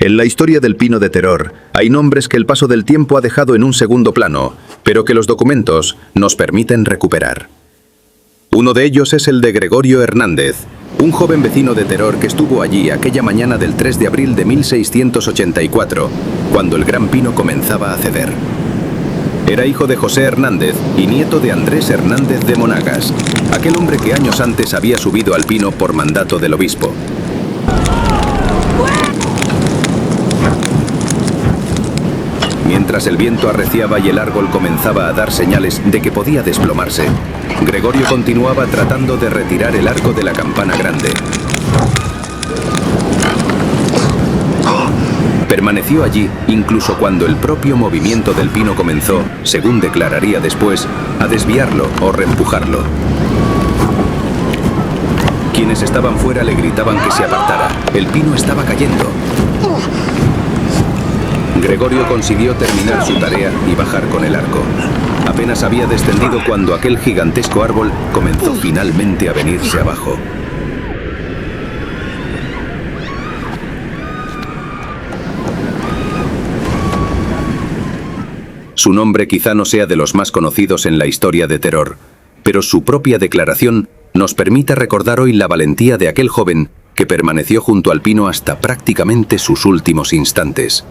En la historia del Pino de Terror, hay nombres que el paso del tiempo ha dejado en un segundo plano, pero que los documentos nos permiten recuperar. Uno de ellos es el de Gregorio Hernández, un joven vecino de Terror que estuvo allí aquella mañana del 3 de abril de 1684, cuando el Gran Pino comenzaba a ceder. Era hijo de José Hernández y nieto de Andrés Hernández de Monagas, aquel hombre que años antes había subido al pino por mandato del obispo. Mientras el viento arreciaba y el árbol comenzaba a dar señales de que podía desplomarse, Gregorio continuaba tratando de retirar el arco de la campana grande. Permaneció allí incluso cuando el propio movimiento del pino comenzó, según declararía después, a desviarlo o reempujarlo. Quienes estaban fuera le gritaban que se apartara. El pino estaba cayendo. Gregorio consiguió terminar su tarea y bajar con el arco. Apenas había descendido cuando aquel gigantesco árbol comenzó finalmente a venirse abajo. Su nombre quizá no sea de los más conocidos en la historia de Terror, pero su propia declaración nos permite recordar hoy la valentía de aquel joven que permaneció junto al pino hasta prácticamente sus últimos instantes.